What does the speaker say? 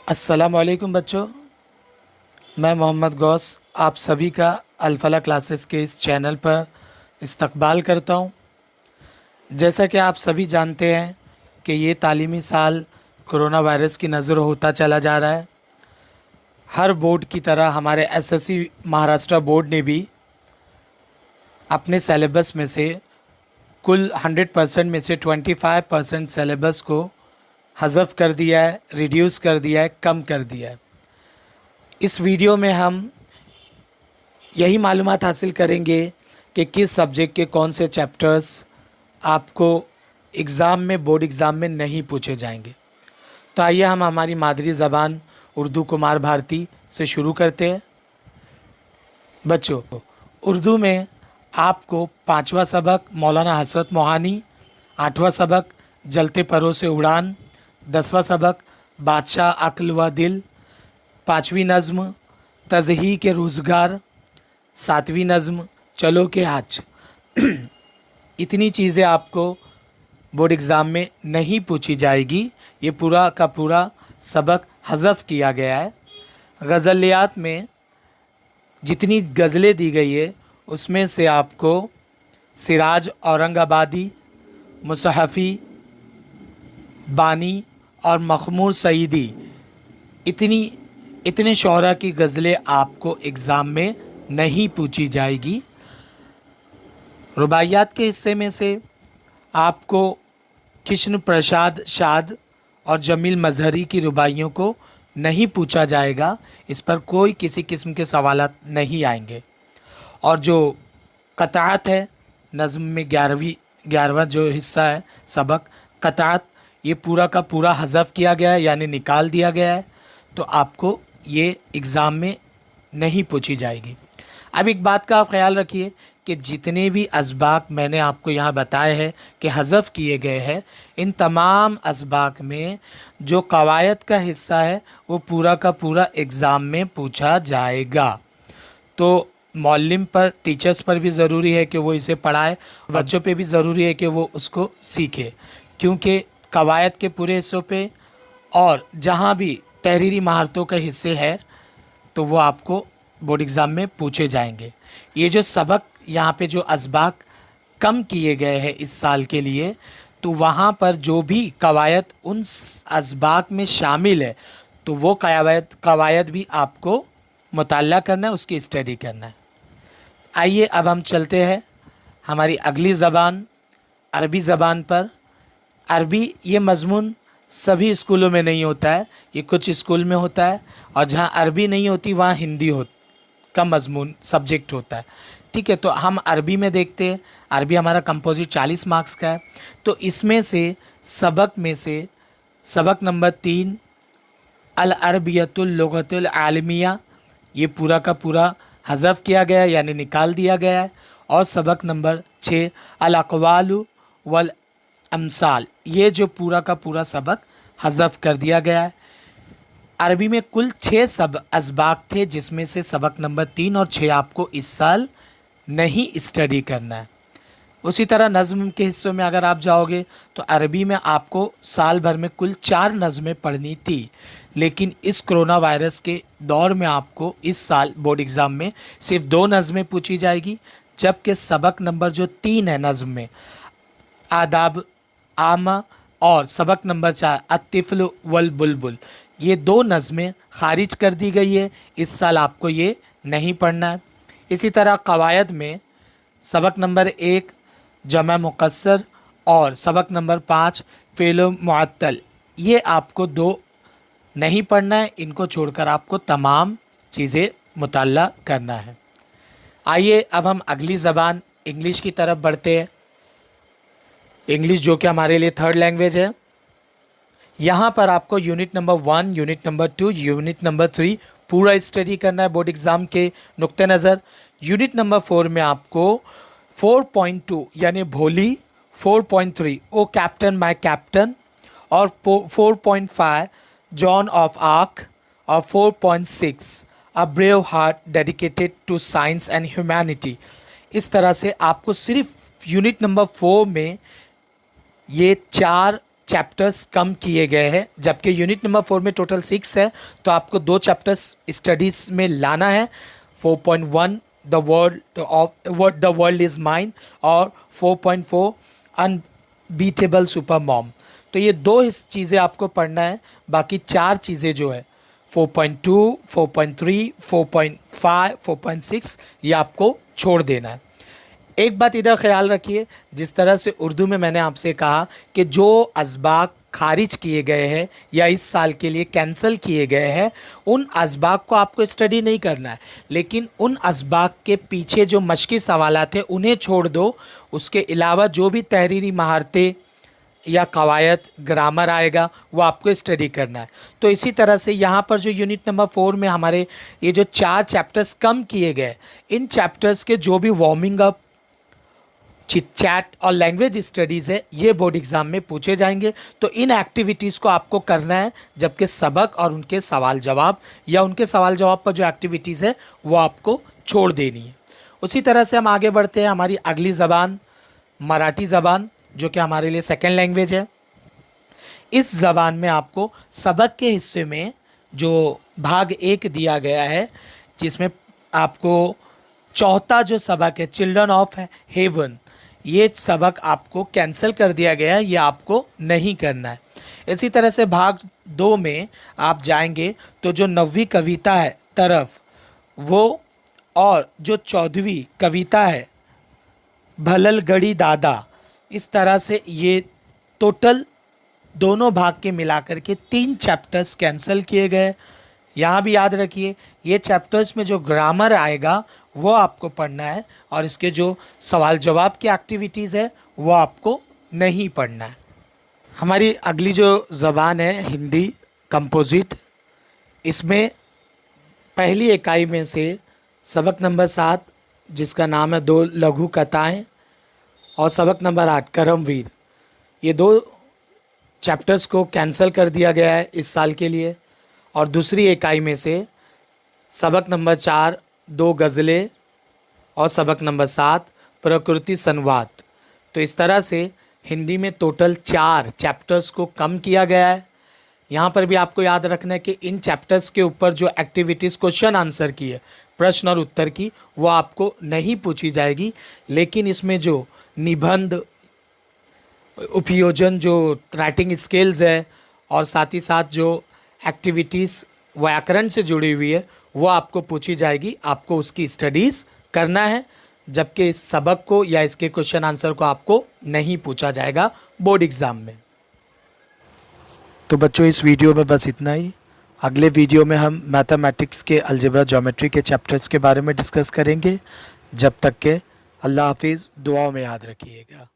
अस्सलामुअलैकुम बच्चों, मैं मोहम्मद गौस आप सभी का अल-फलाह क्लासेस के इस चैनल पर इस्तकबाल करता हूं। जैसा कि आप सभी जानते हैं कि ये तालीमी साल कोरोना वायरस की नज़र होता चला जा रहा है। हर बोर्ड की तरह हमारे एसएससी महाराष्ट्र बोर्ड ने भी अपने सिलेबस में से कुल 100% में से 25% सिलेबस को हज़फ कर दिया है, रिड्यूस कर दिया है, कम कर दिया है। इस वीडियो में हम यही मालूमात हासिल करेंगे कि किस सब्जेक्ट के कौन से चैप्टर्स आपको एग्ज़ाम में, बोर्ड एग्ज़ाम में नहीं पूछे जाएंगे। तो आइए हम हमारी मादरी ज़बान उर्दू कुमार भारती से शुरू करते हैं। बच्चों, उर्दू में आपको 5वां सबक मौलाना हसरत मोहानी, 8वां सबक जलते परों से उड़ान, 10वां सबक बादशाह अक्ल व दिल, 5वीं नज़्म तज़ही के रोज़गार, 7वीं नज़्म चलो के आज इतनी चीज़ें आपको बोर्ड एग्ज़ाम में नहीं पूछी जाएगी। ये पूरा का पूरा सबक हज़फ किया गया है। गज़लियात में जितनी गज़लें दी गई है उसमें से आपको सिराज औरंगाबादी, मुसहफ़ी, बानी और मखमूर सईदी इतने शौरा की गज़लें आपको एग्ज़ाम में नहीं पूछी जाएगी। रुबाइयात के हिस्से में से आपको कृष्ण प्रसाद शाद और जमील मजहरी की रुबाइयों को नहीं पूछा जाएगा। इस पर कोई किसी किस्म के सवालात नहीं आएंगे। और जो क़ताअत है नज़्म में 11वां जो हिस्सा है सबक क़ताअत, ये पूरा का पूरा हज़फ किया गया है, यानी निकाल दिया गया है। तो आपको ये एग्ज़ाम में नहीं पूछी जाएगी। अब एक बात का आप ख्याल रखिए कि जितने भी असबाक मैंने आपको यहाँ बताए हैं कि हज़फ किए गए हैं, इन तमाम असबाक में जो कवायद का हिस्सा है वो पूरा का पूरा एग्ज़ाम में पूछा जाएगा। तो मौल्लिम पर, टीचर्स पर भी ज़रूरी है कि वो इसे पढ़ाए, बच्चों पे भी ज़रूरी है कि वो उसको सीखे, क्योंकि कवायद के पूरे हिस्सों पे और जहाँ भी तहरीरी महारतों के हिस्से हैं तो वो आपको बोर्ड एग्ज़ाम में पूछे जाएंगे। ये जो सबक यहाँ पे जो असबाक कम किए गए हैं इस साल के लिए, तो वहाँ पर जो भी कवायद उन असबाक में शामिल है तो वो कवायद भी आपको मुताल्ला करना है, उसकी स्टडी करना है। आइए अब हम चलते हैं हमारी अगली ज़बान अरबी ज़बान पर। अरबी ये मज़मून सभी स्कूलों में नहीं होता है, ये कुछ स्कूल में होता है, और जहाँ अरबी नहीं होती वहाँ हिंदी का मज़मून सब्जेक्ट होता है। ठीक है, तो हम अरबी में देखते हैं। अरबी हमारा कंपोजिट 40 मार्क्स का है। तो इसमें से सबक नंबर 3 अल अरबियतुल लुगतुल आलमिया, ये पूरा का पूरा हज़फ किया गया है, यानी निकाल दिया गया है। और सबक नंबर 6 अल अक़वालु वल अमसाल, ये जो पूरा का पूरा सबक हज़फ कर दिया गया है। अरबी में कुल 6 असबाक थे, जिसमें से सबक नंबर 3 और 6 आपको इस साल नहीं स्टडी करना है। उसी तरह नज़्म के हिस्सों में अगर आप जाओगे तो अरबी में आपको साल भर में कुल 4 नज़में पढ़नी थी, लेकिन इस कोरोना वायरस के दौर में आपको इस साल बोर्ड एग्ज़ाम में सिर्फ 2 नज़में पूछी जाएगी, जबकि सबक नंबर जो 3 है नज़्म में आदाब आमा और सबक नंबर 4 अत्तिफ़्ल वल बुलबुल, ये 2 नज़में खारिज कर दी गई है। इस साल आपको ये नहीं पढ़ना है। इसी तरह कवायद में सबक नंबर 1 जमा मुकस्सर और सबक नंबर 5 फ़ेल मुअत्तल, ये आपको 2 नहीं पढ़ना है। इनको छोड़कर आपको तमाम चीज़ें मुताल्ला करना है। आइए अब हम अगली ज़बान इंग्लिश की तरफ बढ़ते हैं। इंग्लिश जो कि हमारे लिए थर्ड लैंग्वेज है। यहाँ पर आपको unit number 1, unit number 2, unit number 3 पूरा स्टडी करना है बोर्ड एग्ज़ाम के नुक्ते नज़र। यूनिट नंबर 4 में आपको 4.2 यानी भोली, 4.3 ओ कैप्टन माय कैप्टन, और 4.5 जॉन ऑफ आर्क, और 4.6 a brave heart dedicated to science and humanity. इस तरह से आपको सिर्फ यूनिट नंबर 4 में ये 4 चैप्टर्स कम किए गए हैं, जबकि यूनिट नंबर 4 में टोटल 6 है, तो आपको 2 चैप्टर्स स्टडीज़ में लाना है। 4.1 द वर्ल्ड इज़ माइन और 4.4 अनबीटेबल सुपर मॉम। तो ये 2 चीज़ें आपको पढ़ना है, बाकी 4 चीज़ें जो है 4.2, 4.3, 4.5, 4.6 ये आपको छोड़ देना है। एक बात इधर ख्याल रखिए, जिस तरह से उर्दू में मैंने आपसे कहा कि जो असबाक खारिज किए गए हैं या इस साल के लिए कैंसिल किए गए हैं, उन असबाक को आपको स्टडी नहीं करना है, लेकिन उन असबाक के पीछे जो मश्की सवालात हैं उन्हें छोड़ दो। उसके अलावा जो भी तहरीरी महारतें या कवायद ग्रामर आएगा वो आपको स्टडी करना है। तो इसी तरह से यहाँ पर जो यूनिट नंबर 4 में हमारे ये जो 4 चैप्टर्स कम किए गए, इन चैप्टर्स के जो भी वार्मिंग अप, चिट चैट और लैंग्वेज स्टडीज़ है, ये बोर्ड एग्ज़ाम में पूछे जाएंगे। तो इन एक्टिविटीज़ को आपको करना है, जबकि सबक और उनके सवाल जवाब या उनके सवाल जवाब पर जो एक्टिविटीज़ है वो आपको छोड़ देनी है। उसी तरह से हम आगे बढ़ते हैं। हमारी अगली ज़बान मराठी ज़बान, जो कि हमारे लिए सेकेंड लैंग्वेज है। इस ज़बान में आपको सबक के हिस्से में जो भाग 1 दिया गया है, जिसमें आपको चौथा जो सबक है चिल्ड्रन ऑफ हेवन, ये सबक आपको कैंसिल कर दिया गया है, ये आपको नहीं करना है। इसी तरह से भाग 2 में आप जाएंगे तो जो 9वीं कविता है तरफ वो, और जो 14वीं कविता है भललगढ़ी दादा, इस तरह से ये टोटल दोनों भाग के मिलाकर के 3 चैप्टर्स कैंसिल किए गए। यहाँ भी याद रखिए, ये चैप्टर्स में जो ग्रामर आएगा वो आपको पढ़ना है, और इसके जो सवाल जवाब की एक्टिविटीज़ है वो आपको नहीं पढ़ना है। हमारी अगली जो ज़बान है हिंदी कंपोजिट, इसमें पहली इकाई में से सबक नंबर 7 जिसका नाम है 2 लघु कथाएँ, और सबक नंबर 8 करमवीर, ये 2 चैप्टर्स को कैंसिल कर दिया गया है इस साल के लिए। और दूसरी इकाई में से सबक नंबर 4 2 गज़लें और सबक नंबर 7 प्रकृति संवाद। तो इस तरह से हिंदी में टोटल 4 चैप्टर्स को कम किया गया है। यहाँ पर भी आपको याद रखना है कि इन चैप्टर्स के ऊपर जो एक्टिविटीज़ क्वेश्चन आंसर की है, प्रश्न और उत्तर की, वो आपको नहीं पूछी जाएगी, लेकिन इसमें जो निबंध, उपयोजन, जो राइटिंग स्किल्स है, और साथ ही साथ जो एक्टिविटीज़ व्याकरण से जुड़ी हुई है वो आपको पूछी जाएगी। आपको उसकी स्टडीज़ करना है, जबकि इस सबक को या इसके क्वेश्चन आंसर को आपको नहीं पूछा जाएगा बोर्ड एग्ज़ाम में। तो बच्चों, इस वीडियो में बस इतना ही। अगले वीडियो में हम मैथमेटिक्स के अलजेब्रा ज्योमेट्री के चैप्टर्स के बारे में डिस्कस करेंगे। जब तक के अल्लाह हाफिज़, दुआओं में याद रखिएगा।